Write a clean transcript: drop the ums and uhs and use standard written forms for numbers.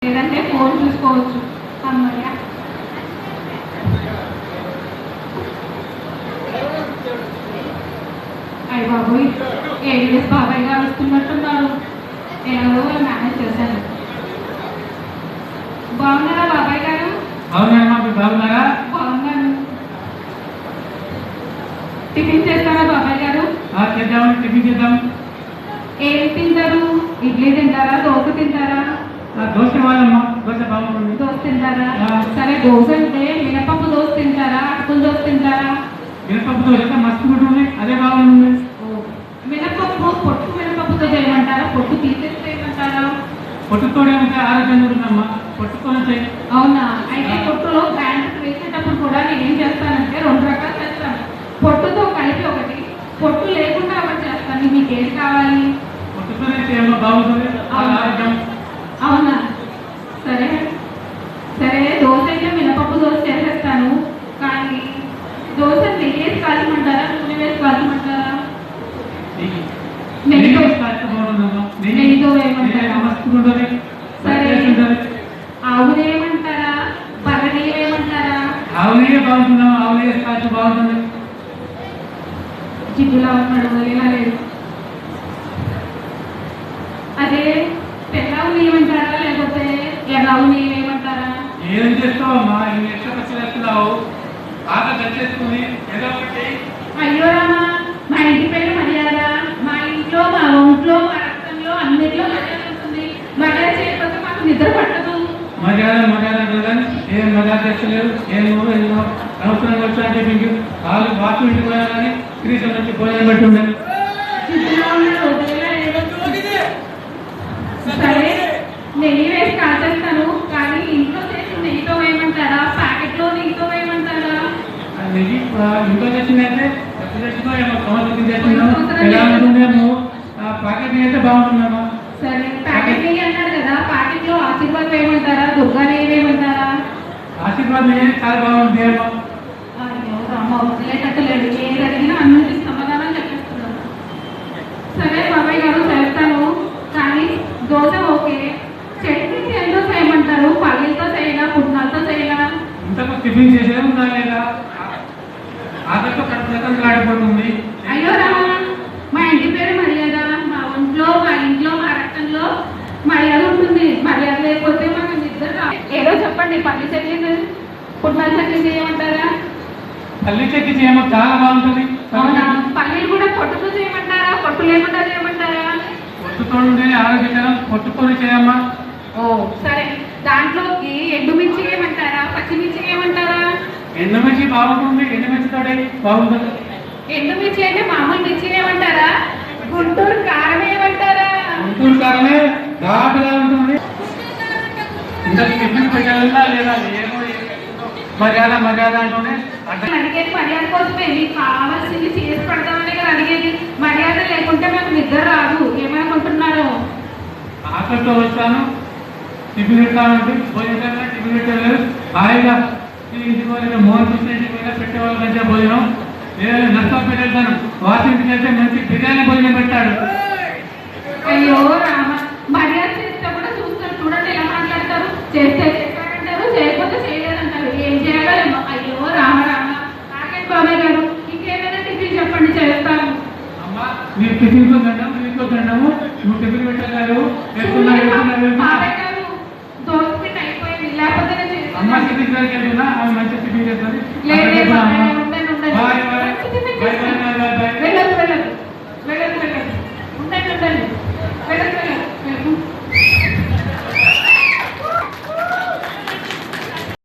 లేదంటే ఫోన్ చూసుకోవచ్చు. అమ్మయ్య అయ్య బాబోయ్, ఏడు బాబాయ్ గారు వస్తున్నట్టున్నారు. ఎలాగో మేనేజ్ చేశాను. బాగున్నారా బాబాయ్ గారు? బాగున్నారా? బాగున్నాను. టిఫిన్ చేస్తారా బాబాయ్ గారు? చేద్దాం, టిఫిన్ చేద్దాం. ఏం తింటారు? ఇడ్లీ తింటారా, దోశ తింటారా? దోశ వాళ్ళమ్మా, దోశ బాగుంటుంది. దోశ తింటారా? సరే, దోశ అంటే మినపప్పు దోశ తింటారా, అటుకుల దోశ తింటారా? మినపప్పు దోశ మస్తు ఉంటుంది, అదే బాగుంటుంది. మినపప్పు పొట్టు మినపప్పుతో చేయమంటారా, పొట్టు తీసేసి చేయమంటారా? పొట్టుతోనే ఉంటే ఆరోగ్యంగా ఉంటుందమ్మా, పొట్టుతోనే చేయి. అవునా? అయితే పొట్టులో బ్యాండ్ వేసేటప్పుడు కూడా నేను ఏం చేస్తానంటే 2 రకాలు చేస్తాను. పొట్టుతో కలిపి ఒకటి, పొట్టు లేకుండా ఒకటి చేస్తాను. మీకు ఏది కావాలి? పొట్టుతోనే చేయమ్మా, బాగుంటుంది ఆరోగ్యం. అవునా? సరే సరే, దోశ అయితే మినపప్పు దోశ చేసేస్తాను. కానీ దోశ నెయ్యి వేసి కాల్చమంటారా, నూనె వేసి కాల్చమంటారా? నెయ్యితో వేయమంటారా? సరే, ఆవు నెయ్యి వేయమంటారా, బర్రె నెయ్యి వేయమంటారా? ఆవు నెయ్యి బాగుంటుందా? ఆవు నెయ్యి కాల్చి బాగుంటుంది. జిడ్డులా ఉన్నాడు, మరేలా లేదు. అదే తెల్లవు వేయమంటారా, లేకపోతే ఎర్రవు నెయ్యి వేయమంటారా? ఏం చేస్తావమ్మా, ఇన్ని ఎట్లా ఖర్చు చేస్తున్నావు? బాగా ఖర్చేసుకుని ఏదో ఒకటి. అయ్యో రామా, మా ఇంటి పేరు మర్యాద. మా ఇంట్లో, మా ఒంట్లో, మా రక్తంలో అన్నిట్లో మర్యాద ఉంటుంది. మర్యాద చేయకపోతే మాకు నిద్ర పట్టదు. మర్యాద ఏం మర్యాద చేస్తలేరు. ఏమో సంవత్సరం వచ్చాలంటే మీకు వాళ్ళు బాత్రూమ్ ఇంటికి పోయా కానీ క్రీసం నుంచి భోజనం పెట్టి ఉండాలి. సరే, నెయ్యి వేసి కాల్చేస్తాను. కానీ ఇంట్లో చేసి నెయ్యితో వేయమంటారా, ప్యాకెట్లో నెయ్యితో వేయమంటారా? నెయ్యి ఇంట్లో చేసిందంటే ఎప్పుడు చేసిందో ఏమో సంవత్సరం చేస్తున్నాము. ఎలా ఉంటుందేమో ప్యాకెట్ నెయ్యి అయితే బాగుంటుందమ్మా. సరే, ప్యాకెట్ నెయ్యి అన్నారు కదా, ప్యాకెట్లో ఆశీర్వాద్ వేయమంటారా, దుర్గా నెయ్యి వేయమంటారా? ఆశీర్వాద్ నెయ్యి చాలా బాగుంటుంది ఏమో. అయ్యో రామ, వదిలేటట్టు లేదు. ఏది అడిగినా అన్నింటి సమాధానం చెప్పేస్తున్నాను. సరే బాబాయ్ గారు, చేస్తాను. కానీ దోశ ఓకే. చట్నీ ఎందుకు చేయమంటారు? పల్లీలతో చేయనా, పుట్నాలతో చేయనా? ఇంతకు టిఫిన్ చేసేది ఉందా లేదా? ఆకలితో కడుపు ఆడిపోతుంది. అయ్యో రామ, మా ఇంటి పేరు మర్యాద. మా ఒంట్లో, మా ఇంట్లో, మా రక్తంలో మర్యాద ఉంటుంది. మర్యాద లేకపోతే మాకు నిద్ర ఏదో చెప్పండి. పల్లి చట్నీ, పుట్నాల చట్నీ చేయమంటారా? పల్లి చట్నీ చేయమో, చాలా బాగుంటుంది. అవునా? పల్లీలు కూడా పొట్టుతో చేయమంటారా, పొట్టు లేకుండా చేయమంటారా? పొట్టుతో ఉంటేనే ఆరోగ్యకరం, పొట్టుతోనే చేయమ్మా. ఓ సరే, దాంట్లోకి ఎండుమిర్చి ఏమంటారా, పచ్చిమిర్చి ఏమంటారా? ఎండుమిర్చి బాగుంటుంది, ఎండుమిర్చితోనే బాగుంటుంది. ఎండుమిర్చి అంటే మామూలు మిర్చి ఏమంటారా, గుంటూరు కారం ఏమంటారా? గుంటూరు కారమే ఘాటుగా ఉంటుంది. ఇంకా టిఫిన్ పెట్టాలా లేదా? ఏమో మర్యాద అంటూనే అడిగేది మర్యాద కోసమే. మీకు కావాల్సింది చేసి పెడతామని కదా అడిగేది. మర్యాద లేకుంటే మాకు నిద్ర రాదు. ఏమనుకుంటున్నారు? ఆకలితో వచ్చాను, టిఫిన్ పెట్టాలంటే భోజనం టిఫిన్ పెట్టలేదు. హాయిగా ఇంటికి పోయిన మోహన్ కృష్ణ ఇంటికి పోయినా పెట్టేవాళ్ళు మంచిగా భోజనం. ఏదైనా నష్టం పెట్టేస్తాను. వాటి ఇంటికి వెళ్తే మంచి బిర్యానీ భోజనం పెట్టాడు. అయ్యో రామ, మర్యాద చేస్తే కూడా చూస్తారు. చూడండి ఎలా మాట్లాడతారు. చేస్తే చేస్తారంటారు, చేయకపోతే చేయలేదంటారు. ఏం చేయాలో. అయ్యో రామ రామ. ఆగండి బాబాయ్ గారు, ఇంకేమైనా టిఫిన్ చెప్పండి, చేస్తాను. అమ్మా, మీరు టిఫిన్ దండము, మీకు దండము. నువ్వు టిఫిన్ పెట్టారు, బాబాయ్ గారు, దోశ పిండి అయిపోయింది, లేకపోతే అమ్మ టిఫిన్ వెళ్తున్నా, ఆమె మంచి టిఫిన్ చేస్తుంది. లేదు